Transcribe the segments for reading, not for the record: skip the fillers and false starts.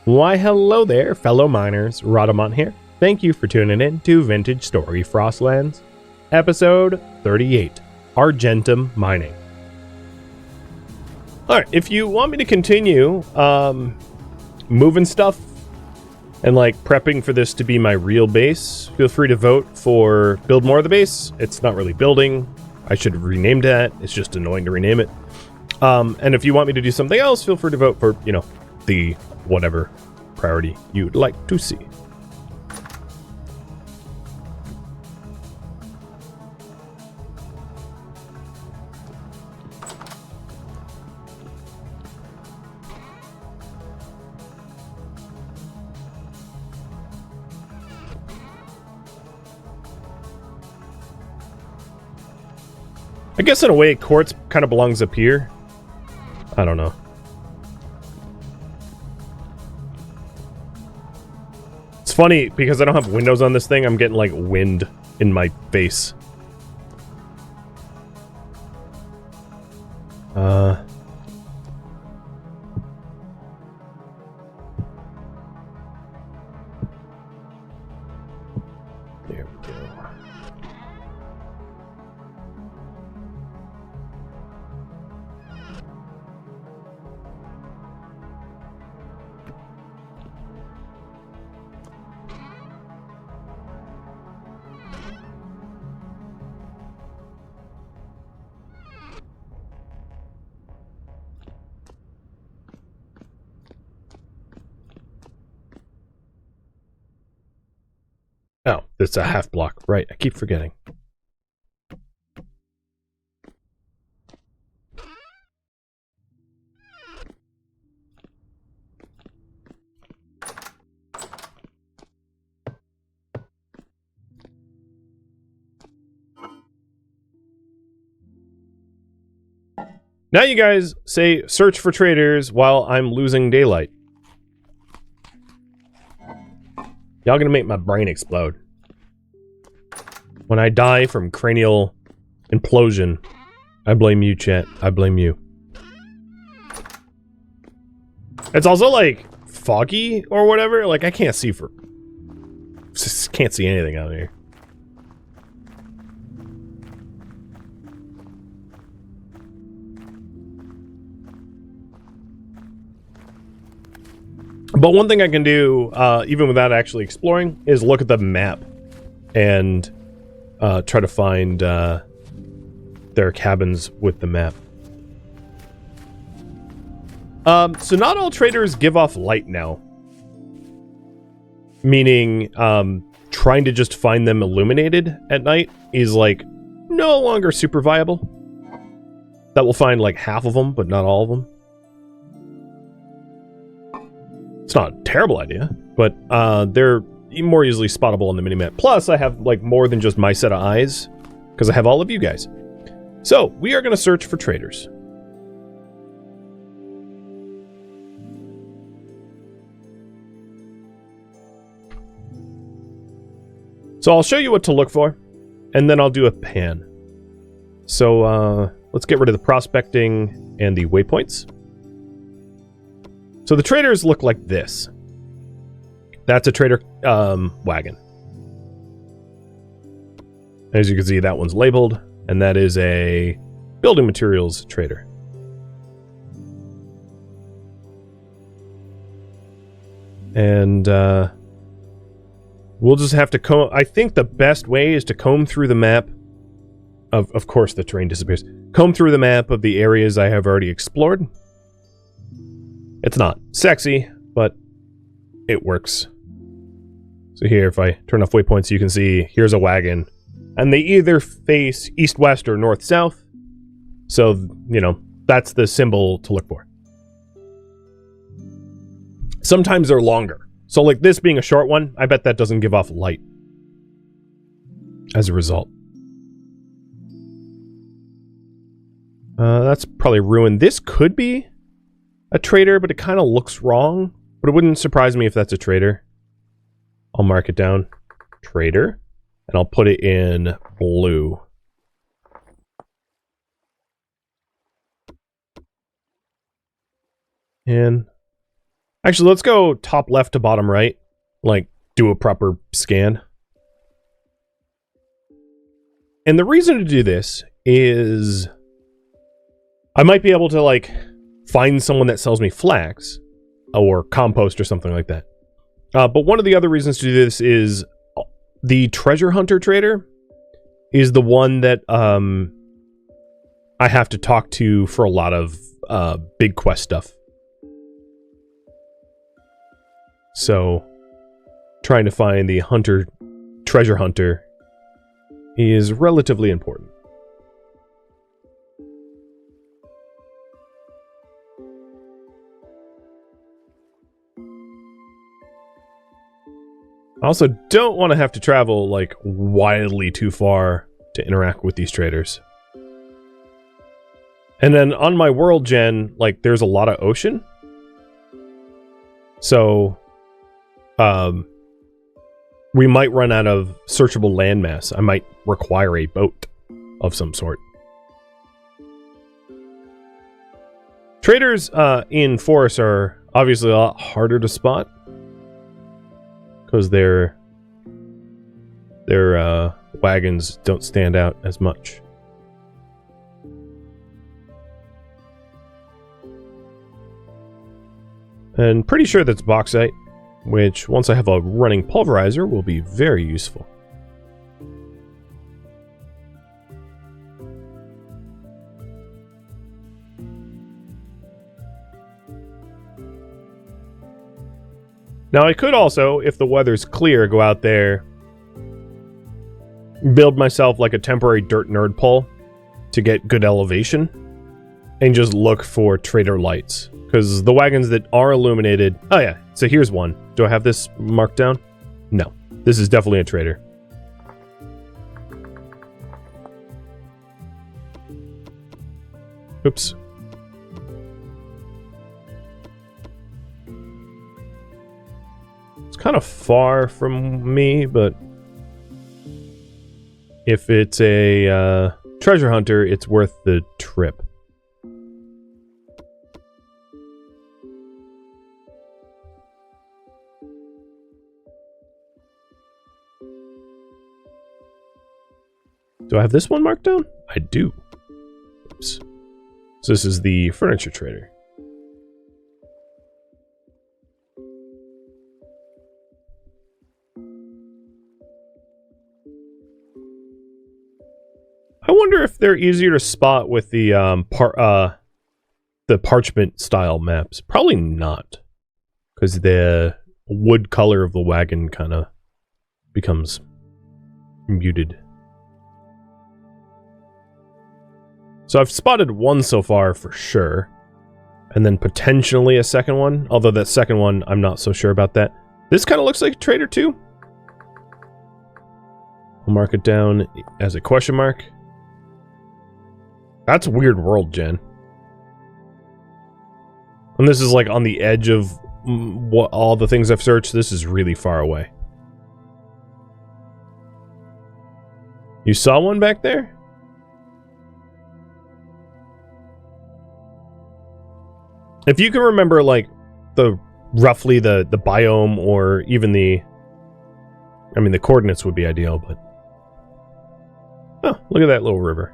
Why hello there, fellow miners, Rhadamant here. Thank you for tuning in to Vintage Story Frostlands, episode 38, Argentum Mining. Alright, if you want me to continue moving stuff and like prepping for this to be my real base, feel free to vote for build more of the base. It's not really building. I should have renamed that. It's just annoying to rename it. And if you want me to do something else, feel free to vote for, you know, the whatever priority you'd like to see. I guess in a way, quartz kind of belongs up here. I don't know. It's funny because I don't have windows on this thing. I'm getting like wind in my face. There we go. Oh, it's a half block. Right, I keep forgetting. Now you guys say search for traders while I'm losing daylight. Y'all gonna make my brain explode. When I die from cranial implosion, I blame you, chat. I blame you. It's also like foggy or whatever. Like I can't see for... Just can't see anything out here. But one thing I can do, even without actually exploring, is look at the map and try to find their cabins with the map. So not all traders give off light now. Meaning, trying to just find them illuminated at night is, like, no longer super viable. That will find, like, half of them, but not all of them. It's not a terrible idea, but they're more easily spottable on the minimap. Plus, I have like more than just my set of eyes, because I have all of you guys. So, we are going to search for traders. So I'll show you what to look for, and then I'll do a pan. So let's get rid of the prospecting and the waypoints. So the traders look like this. That's a trader wagon. As you can see, that one's labeled, and that is a building materials trader. And we'll just have to comb... I think the best way is to comb through the map. Of course, the terrain disappears. Comb through the map of the areas I have already explored. It's not sexy, but it works. So here, if I turn off waypoints, you can see here's a wagon. And they either face east-west or north-south. So, you know, that's the symbol to look for. Sometimes they're longer. So like this being a short one, I bet that doesn't give off light. As a result. That's probably ruined. This could be a trader, but it kind of looks wrong. But it wouldn't surprise me if that's a trader. I'll mark it down. Trader. And I'll put it in blue. And Actually, let's go top left to bottom right. Like, do a proper scan. And the reason to do this is I might be able to, like, find someone that sells me flax or compost or something like that. But one of the other reasons to do this is the treasure hunter trader is the one that I have to talk to for a lot of big quest stuff. So trying to find the treasure hunter is relatively important. I also don't want to have to travel, like, wildly too far to interact with these traders. And then on my world gen, like, there's a lot of ocean. So, we might run out of searchable landmass. I might require a boat of some sort. Traders in forests are obviously a lot harder to spot because their wagons don't stand out as much. And pretty sure that's bauxite, which once I have a running pulverizer will be very useful. Now I could also, if the weather's clear, go out there, build myself like a temporary dirt nerd pole to get good elevation, and just look for trader lights. Because the wagons that are illuminated... Oh yeah, so here's one. Do I have this marked down? No. This is definitely a trader. Oops. It's kind of far from me, but... if it's a treasure hunter, it's worth the trip. Do I have this one marked down? I do. Oops. So this is the furniture trader. I wonder if they're easier to spot with the parchment style maps. Probably not, because the wood color of the wagon kind of becomes muted. So I've spotted one so far for sure, and then potentially a second one, although that second one, I'm not so sure about that. This kind of looks like a trader too. I'll mark it down as a question mark. That's a weird world, Jen. And this is like on the edge of what all the things I've searched. This is really far away. You saw one back there? If you can remember, like, roughly the biome, or even the coordinates would be ideal, but... oh, look at that little river.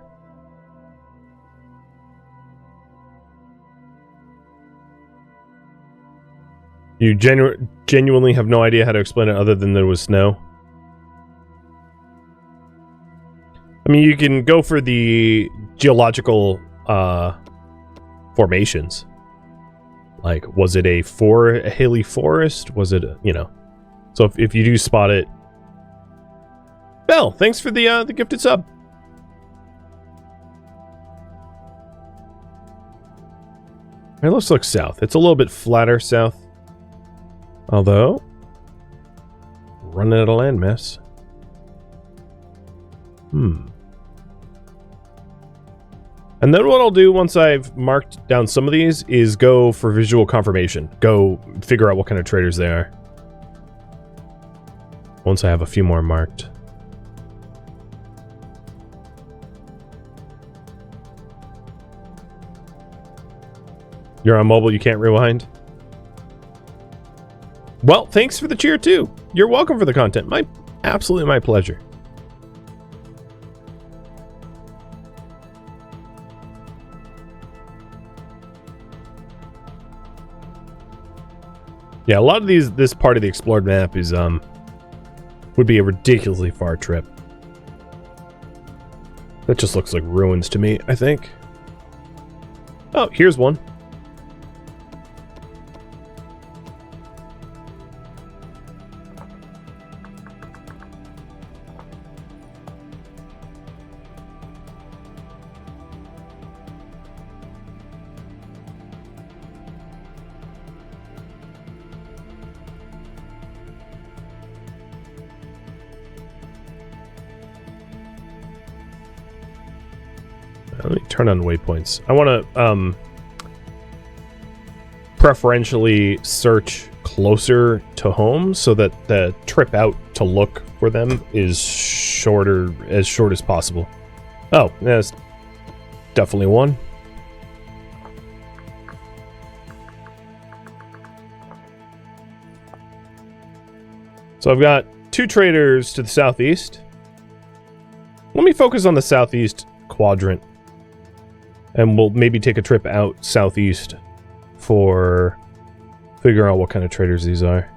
You genuinely have no idea how to explain it other than there was snow? I mean, you can go for the geological formations. Like, was it a hilly forest? Was it, So if you do spot it... Bell, thanks for the gifted sub. Alright, let's look south. It's a little bit flatter south. Although... running out of landmass. And then what I'll do once I've marked down some of these is go for visual confirmation. Go figure out what kind of traders they are. Once I have a few more marked. You're on mobile, you can't rewind? Well, thanks for the cheer too. You're welcome for the content. Absolutely my pleasure. Yeah, a lot of this part of the explored map is would be a ridiculously far trip. That just looks like ruins to me, I think. Oh, here's one. Let me turn on waypoints. I want to preferentially search closer to home so that the trip out to look for them is as short as possible. Oh, that's definitely one. So I've got 2 traders to the southeast. Let me focus on the southeast quadrant. And we'll maybe take a trip out southeast for figuring out what kind of traders these are.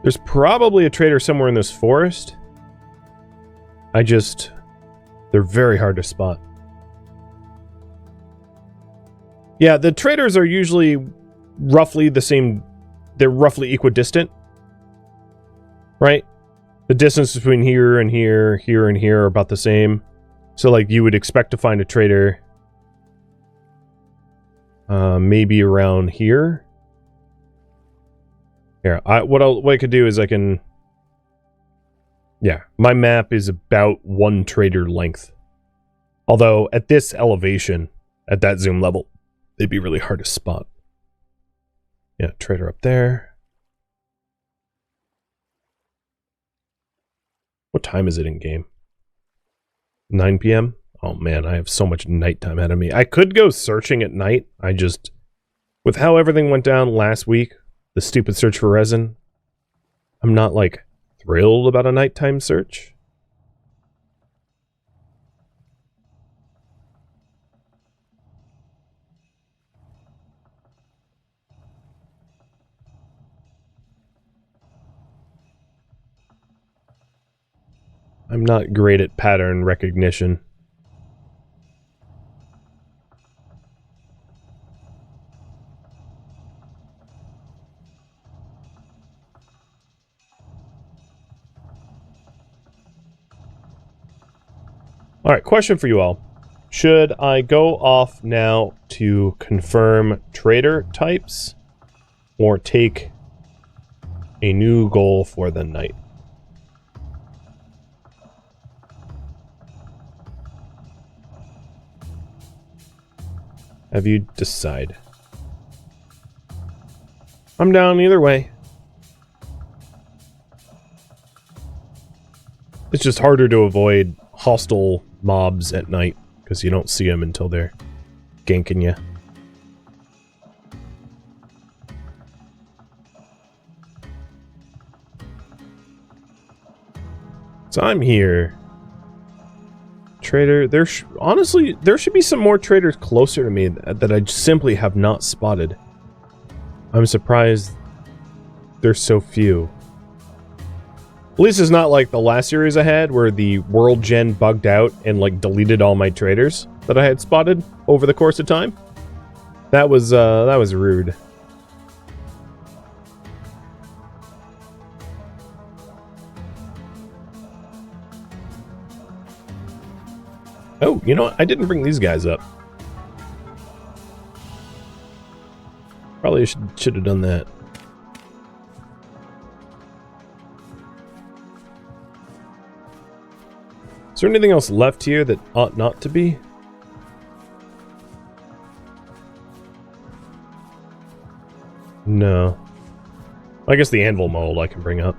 There's probably a trader somewhere in this forest. They're very hard to spot. Yeah, the traders are usually roughly the same. They're roughly equidistant, right? The distance between here and here, here and here are about the same. So, like, you would expect to find a trader maybe around here. Here, what I could do is I can... Yeah, my map is about 1 trader length. Although, at this elevation, at that zoom level, they'd be really hard to spot. Yeah, trader up there. What time is it in game? 9 p.m.? Oh man, I have so much nighttime ahead of me. I could go searching at night. With how everything went down last week, the stupid search for resin, I'm not, like, thrilled about a nighttime search. I'm not great at pattern recognition. Alright, question for you all. Should I go off now to confirm trader types or take a new goal for the night? Have you decided? I'm down either way. It's just harder to avoid hostile mobs at night because you don't see them until they're ganking you. So I'm here. Trader, honestly, there should be some more traders closer to me that I simply have not spotted. I'm surprised there's so few. At least it's not like the last series I had where the world gen bugged out and like deleted all my traders that I had spotted over the course of time. That was rude. Oh, you know what? I didn't bring these guys up. Probably should have done that. Is there anything else left here that ought not to be? No. I guess the anvil mold I can bring up.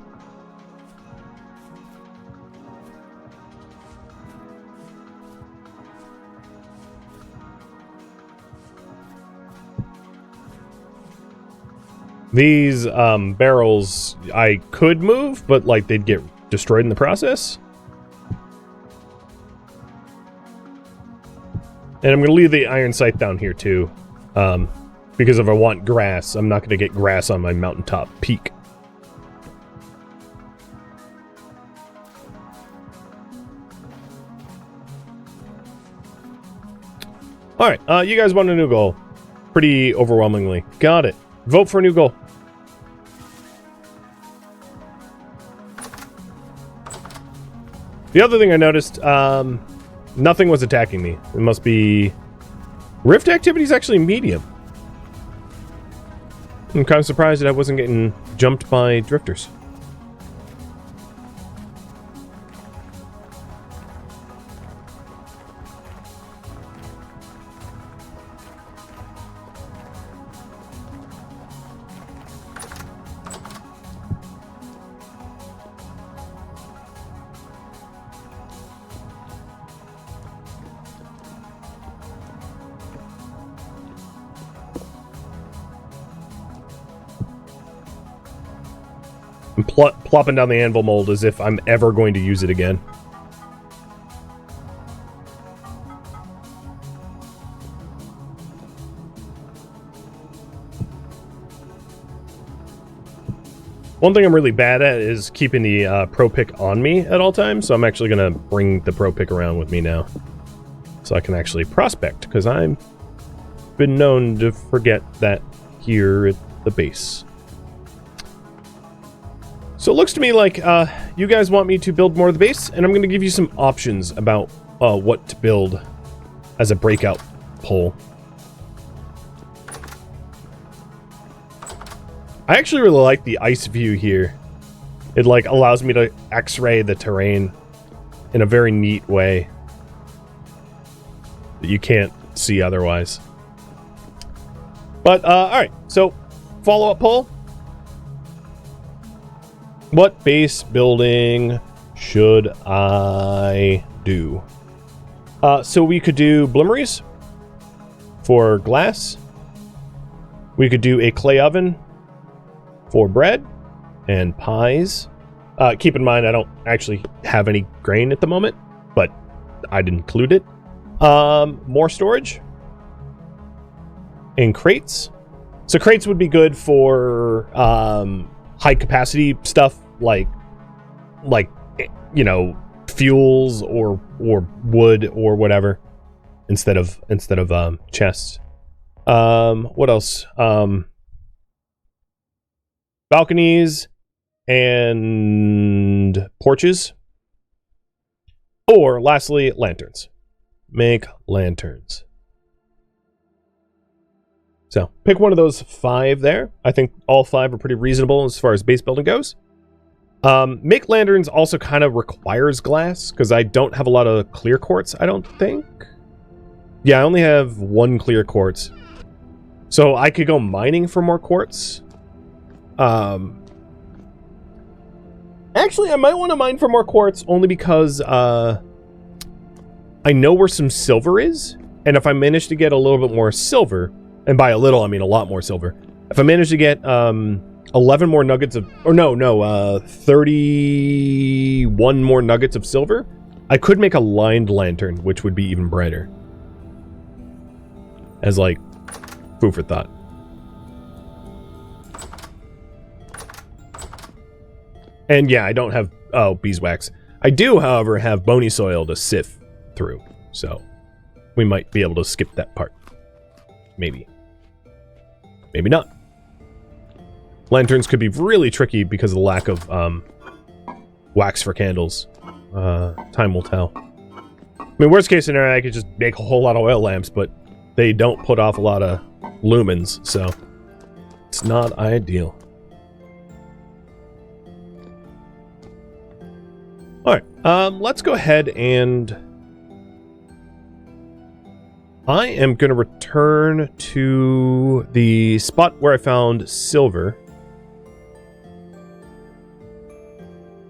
These barrels I could move, but like they'd get destroyed in the process. And I'm going to leave the iron scythe down here too. Because if I want grass, I'm not going to get grass on my mountaintop peak. Alright, you guys want a new goal. Pretty overwhelmingly. Got it. Vote for a new goal. The other thing I noticed, nothing was attacking me. It must be... Rift activity is actually medium. I'm kind of surprised that I wasn't getting jumped by drifters. I'm plopping down the anvil mold as if I'm ever going to use it again. One thing I'm really bad at is keeping the pro pick on me at all times, so I'm actually going to bring the pro pick around with me now. So I can actually prospect, because I've been known to forget that here at the base. So it looks to me like you guys want me to build more of the base, and I'm going to give you some options about what to build as a breakout poll. I actually really like the ice view here. It like allows me to x-ray the terrain in a very neat way that you can't see otherwise. But alright, so follow-up poll. What base building should I do? So we could do bloomeries for glass. We could do a clay oven for bread and pies. Keep in mind, I don't actually have any grain at the moment, but I'd include it. More storage. And crates. So crates would be good for high capacity stuff like you know, fuels or wood or whatever instead of chests. What else? Balconies and porches. Or lastly, lanterns. Make lanterns. So pick one of those 5 there. I think all 5 are pretty reasonable as far as base building goes. Make lanterns also kind of requires glass, because I don't have a lot of clear quartz, I don't think. Yeah, I only have 1 clear quartz. So I could go mining for more quartz. Actually, I might want to mine for more quartz, only because I know where some silver is, and if I manage to get a little bit more silver, and by a little I mean a lot more silver, if I manage to get 11 more nuggets of, or no, 31 more nuggets of silver, I could make a lined lantern, which would be even brighter. As like food for thought. And yeah, I don't have beeswax. I do, however, have bony soil to sift through, so we might be able to skip that part. Maybe. Maybe not. Lanterns could be really tricky because of the lack of wax for candles. Time will tell. I mean, worst case scenario, I could just make a whole lot of oil lamps, but they don't put off a lot of lumens, so it's not ideal. Alright, let's go ahead and I am going to return to the spot where I found silver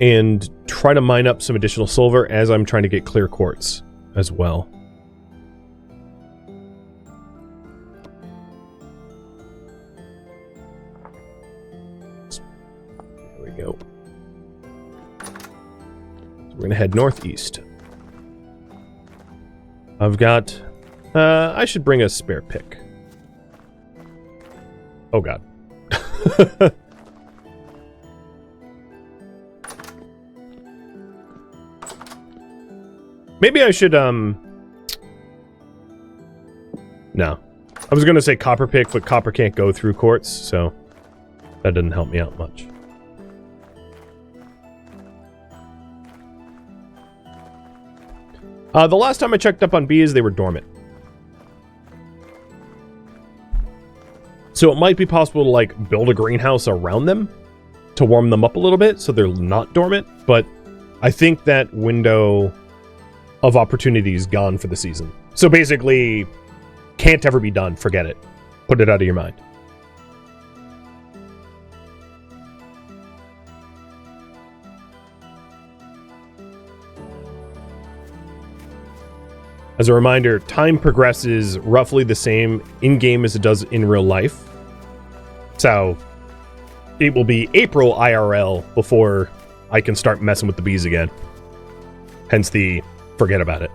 and try to mine up some additional silver as I'm trying to get clear quartz as well. we go. So we're going to head northeast. I've got... I should bring a spare pick. Oh, God. Maybe I should, No. I was going to say copper pick, but copper can't go through quartz, so that didn't help me out much. The last time I checked up on bees, they were dormant. So it might be possible to, like, build a greenhouse around them to warm them up a little bit so they're not dormant, but I think that window of opportunity is gone for the season. So basically, can't ever be done. Forget it. Put it out of your mind. As a reminder, time progresses roughly the same in-game as it does in real life. So, it will be April IRL before I can start messing with the bees again. Hence the forget about it.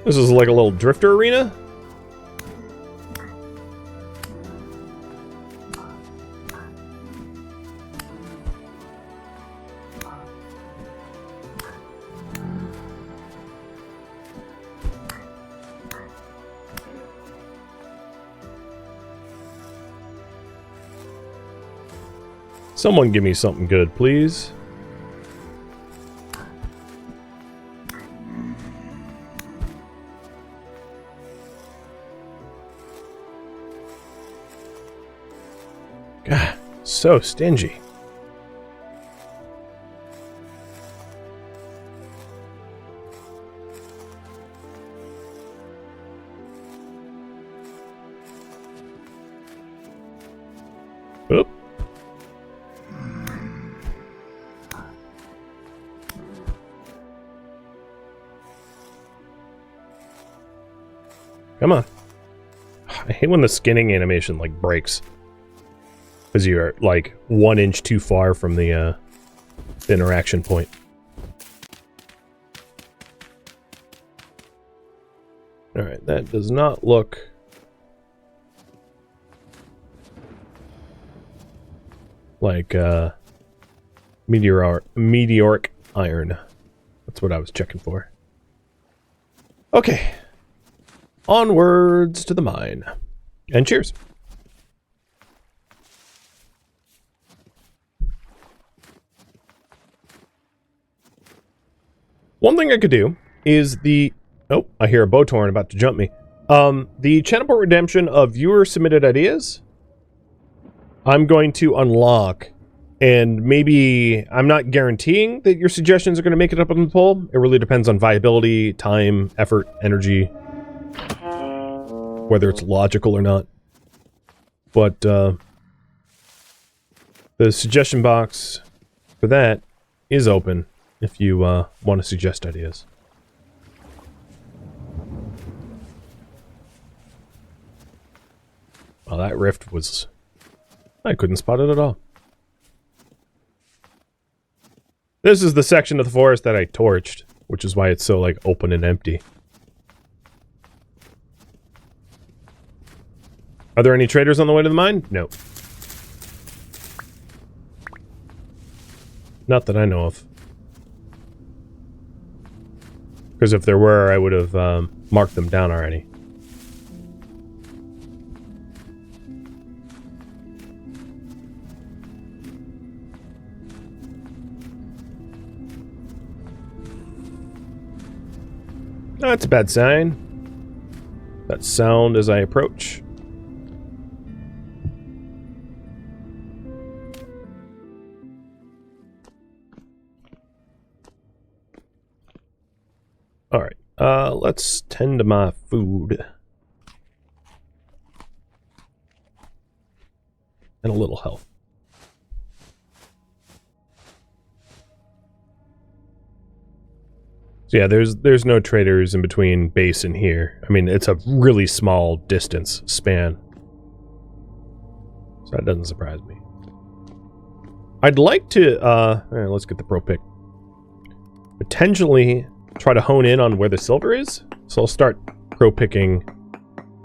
This is like a little drifter arena? Someone give me something good, please. God, so stingy. Oop. Come on. I hate when the skinning animation, like, breaks. Because you're, like, 1 inch too far from the interaction point. Alright, that does not look... like, meteoric iron. That's what I was checking for. Okay. Onwards to the mine. And cheers. One thing I could do is the... Oh, I hear a Botorn about to jump me. The Channelport Redemption of viewer-submitted ideas, I'm going to unlock. And maybe... I'm not guaranteeing that your suggestions are going to make it up on the poll. It really depends on viability, time, effort, energy. Whether it's logical or not. But, the suggestion box for that is open. If you want to suggest ideas. Well, that rift was... I couldn't spot it at all. This is the section of the forest that I torched, which is why it's so, like, open and empty. Are there any traders on the way to the mine? No. Not that I know of. Because if there were, I would have marked them down already. That's a bad sign. That sound as I approach. Alright, let's tend to my food. And a little health. So yeah, there's no traders in between base and here. I mean, it's a really small distance span. So that doesn't surprise me. I'd like to, let's get the pro pick. Potentially try to hone in on where the silver is. So I'll start pro picking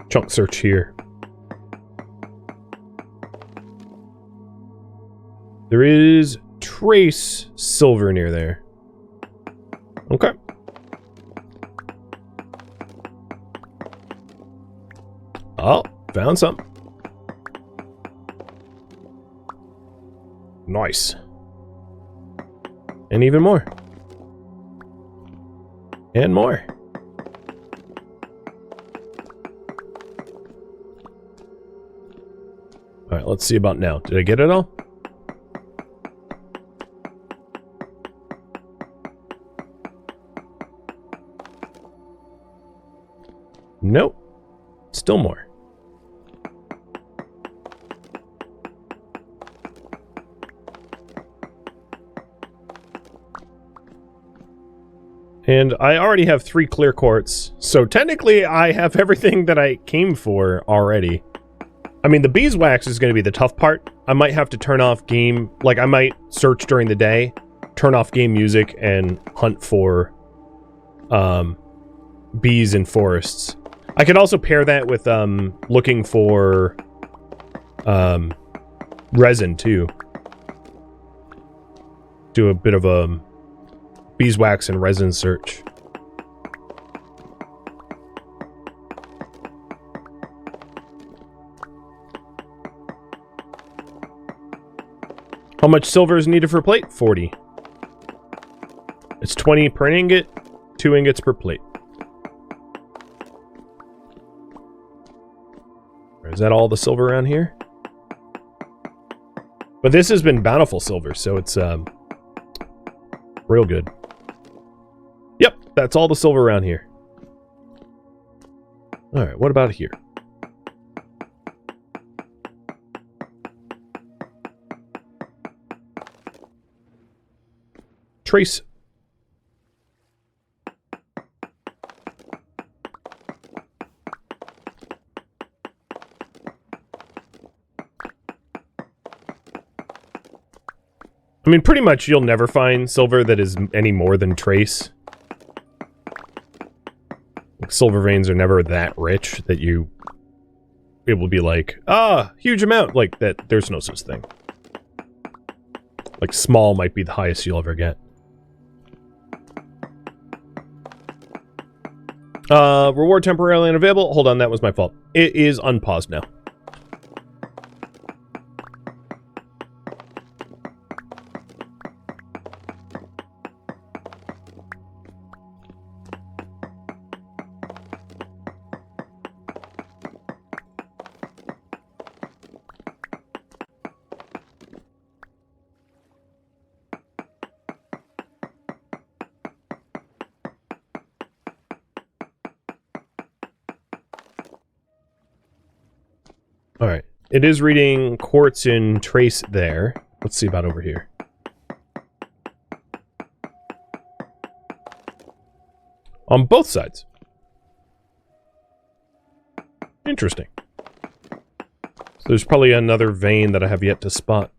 chunk search here. There is trace silver near there. Okay. Oh, found some. Nice. And even more. And more. Alright, let's see about now. Did I get it all? Nope. Still more. And I already have 3 clear quartz, so technically I have everything that I came for already. I mean, the beeswax is going to be the tough part. I might have to turn off game, like I might search during the day, turn off game music, and hunt for bees in forests. I could also pair that with looking for resin too. Do a bit of a beeswax and resin search. How much silver is needed for a plate? 40. It's 20 per ingot, 2 ingots per plate. Is that all the silver around here? But this has been bountiful silver, so it's real good. Yep, that's all the silver around here. Alright, what about here? Trace. I mean, pretty much you'll never find silver that is any more than trace. Like, silver veins are never that rich that it will be like, huge amount. Like, that, there's no such thing. Like, small might be the highest you'll ever get. Reward temporarily unavailable. Hold on, that was my fault. It is unpaused now. Alright. It is reading quartz in trace there. Let's see about over here. On both sides. Interesting. So there's probably another vein that I have yet to spot.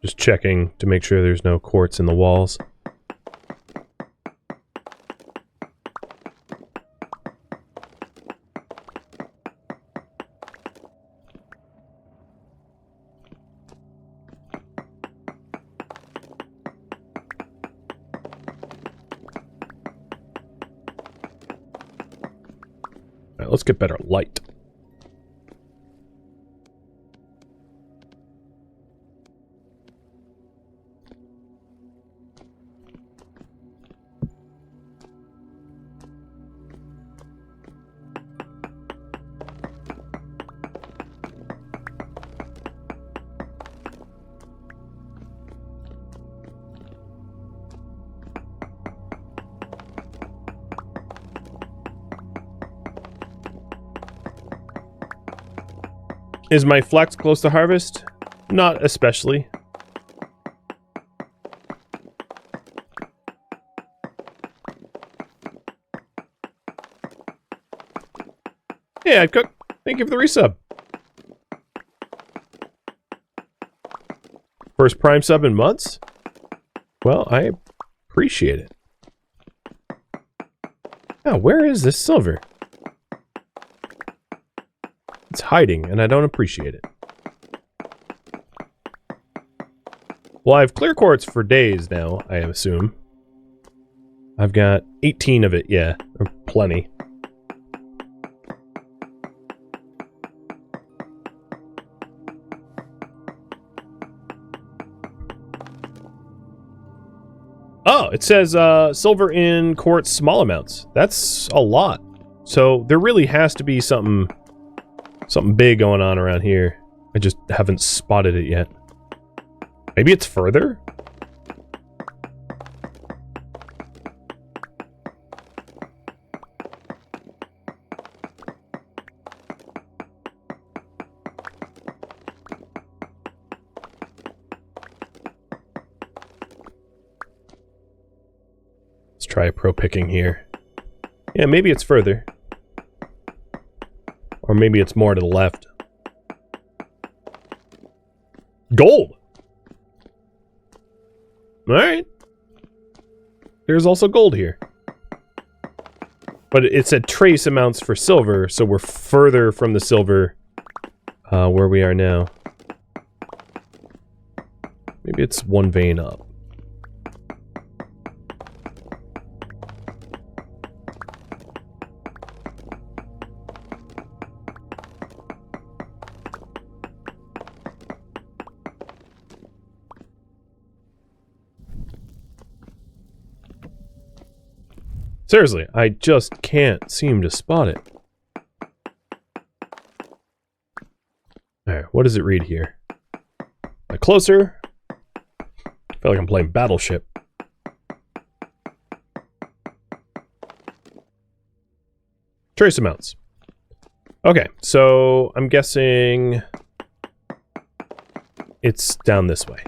Just checking to make sure there's no quartz in the walls. Alright, let's get better light. Is my flex close to harvest? Not especially. Yeah, I'd cook. Thank you for the resub. First Prime sub in months? Well, I appreciate it. Oh, where is this silver? It's hiding, and I don't appreciate it. Well, I have clear quartz for days now, I assume. I've got 18 of it, yeah. Or plenty. Oh, it says silver in quartz small amounts. That's a lot. So there really has to be something big going on around here. I just haven't spotted it yet. Maybe it's further? Try pro picking here. Yeah, maybe it's further. Or maybe it's more to the left. Gold! Alright. There's also gold here. But it said trace amounts for silver, so we're further from the silver where we are now. Maybe it's one vein up. Seriously, I just can't seem to spot it. Alright, what does it read here? Closer. I feel like I'm playing Battleship. Trace amounts. Okay, so I'm guessing it's down this way.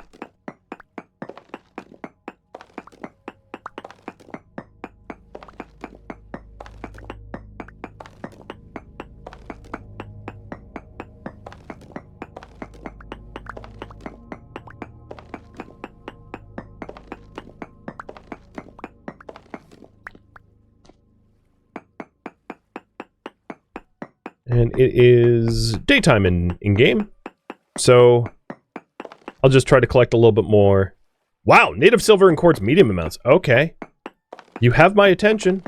And it is daytime in-game, so I'll just try to collect a little bit more. Wow, native silver and quartz medium amounts. Okay. You have my attention.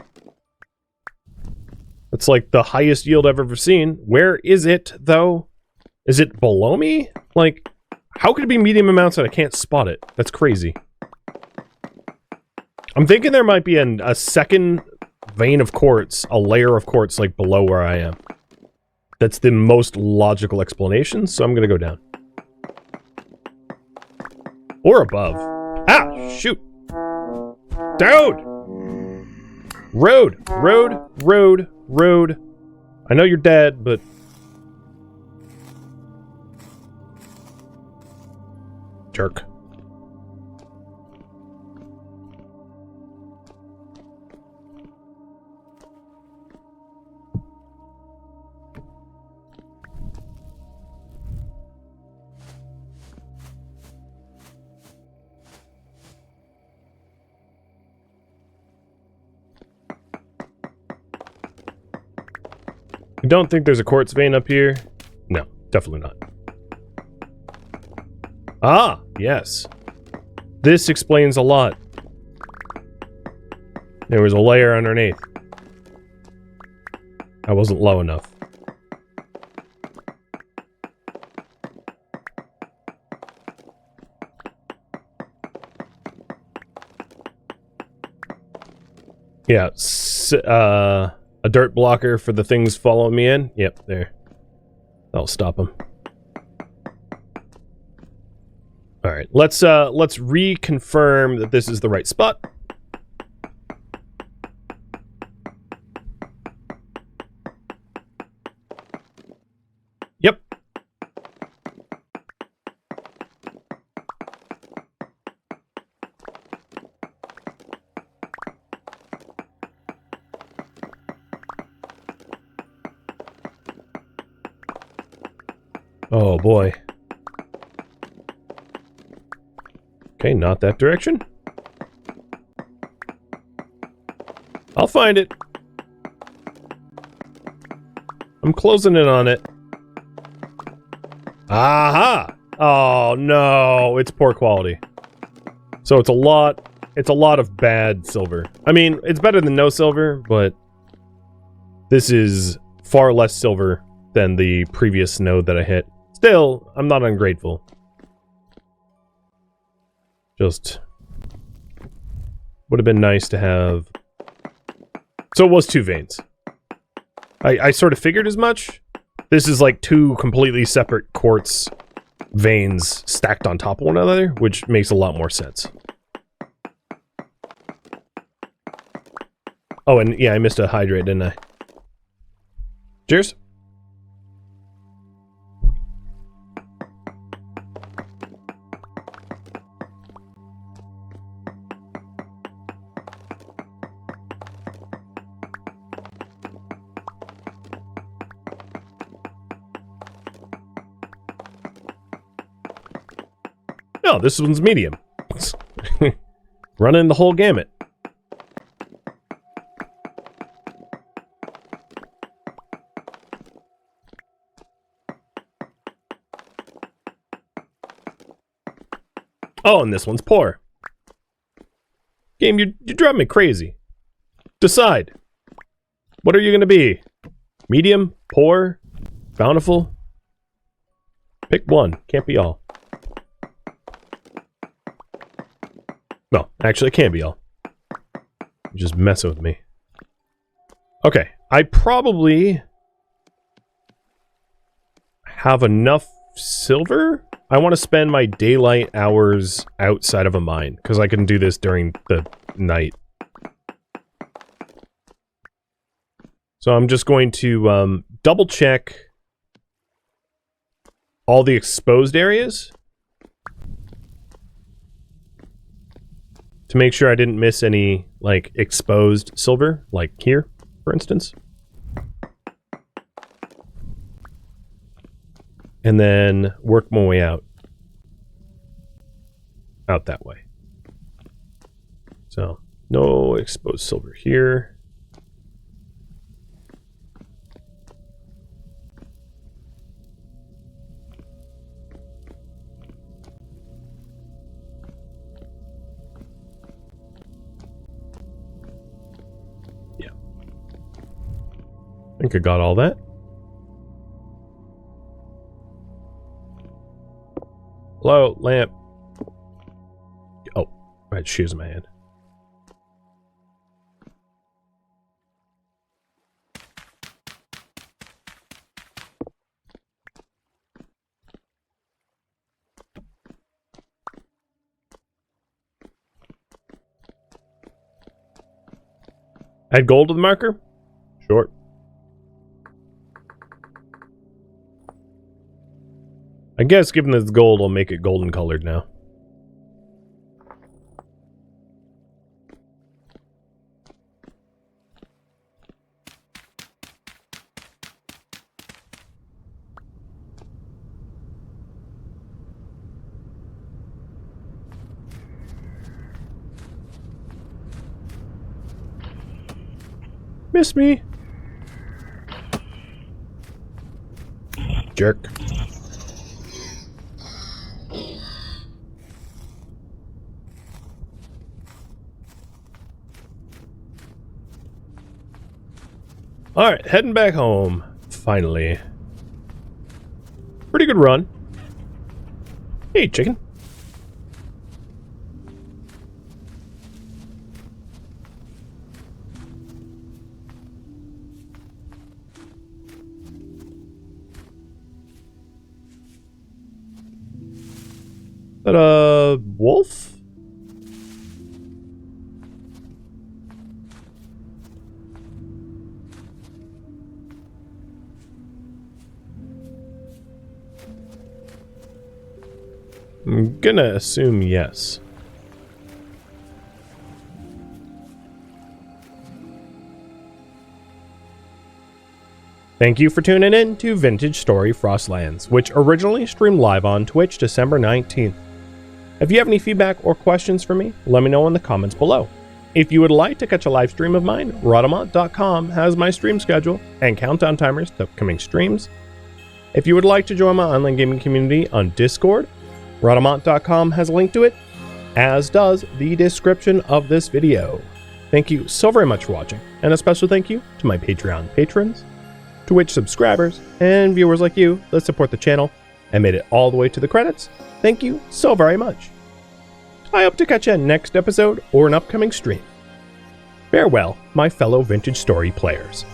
That's like the highest yield I've ever seen. Where is it, though? Is it below me? Like, how could it be medium amounts and I can't spot it? That's crazy. I'm thinking there might be a second vein of quartz, a layer of quartz, like, below where I am. That's the most logical explanation, so I'm gonna go down. Or above. Ah! Shoot! Dude! Road. I know you're dead, but... Jerk. I don't think there's a quartz vein up here. No, definitely not. Ah, yes. This explains a lot. There was a layer underneath. I wasn't low enough. Yeah, a dirt blocker for the things following me in. Yep, there. That'll stop them. All right, let's reconfirm that this is the right spot. Yep. Oh boy. Okay, not that direction. I'll find it. I'm closing in on it. Aha! Oh no, it's poor quality. So it's a lot of bad silver. I mean, it's better than no silver, but this is far less silver than the previous node that I hit. Still, I'm not ungrateful. Just would have been nice to have. So it was 2 veins. I sort of figured as much. This is like 2 completely separate quartz veins stacked on top of one another, which makes a lot more sense. Oh, and yeah, I missed a hydrate, didn't I? Cheers. No, this one's medium. Running the whole gamut. Oh, and this one's poor. Game, you drive me crazy. Decide. What are you going to be? Medium? Poor? Bountiful? Pick one. Can't be all. No, actually, it can be all. You're just messing with me. Okay, I probably have enough silver. I want to spend my daylight hours outside of a mine, because I can do this during the night. So I'm just going to double check all the exposed areas to make sure I didn't miss any, like, exposed silver, like here, for instance. And then work my way out. Out that way. So, no exposed silver here. Yeah. I think I got all that. Hello, lamp. Oh, I had shoes in my hand. Add gold to the marker? Sure. I guess given that it's gold, I'll make it golden colored now. Miss me? Jerk. Alright, heading back home. Finally. Pretty good run. Hey, chicken. Is that a wolf? I'm gonna assume yes. Thank you for tuning in to Vintage Story Frostlands, which originally streamed live on Twitch December 19th. If you have any feedback or questions for me, let me know in the comments below. If you would like to catch a live stream of mine, Rhadamant.com has my stream schedule and countdown timers to upcoming streams. If you would like to join my online gaming community on Discord, Rhadamant.com has a link to it, as does the description of this video. Thank you so very much for watching, and a special thank you to my Patreon patrons, Twitch subscribers, and viewers like you that support the channel and made it all the way to the credits. Thank you so very much. I hope to catch you in next episode or an upcoming stream. Farewell, my fellow Vintage Story players.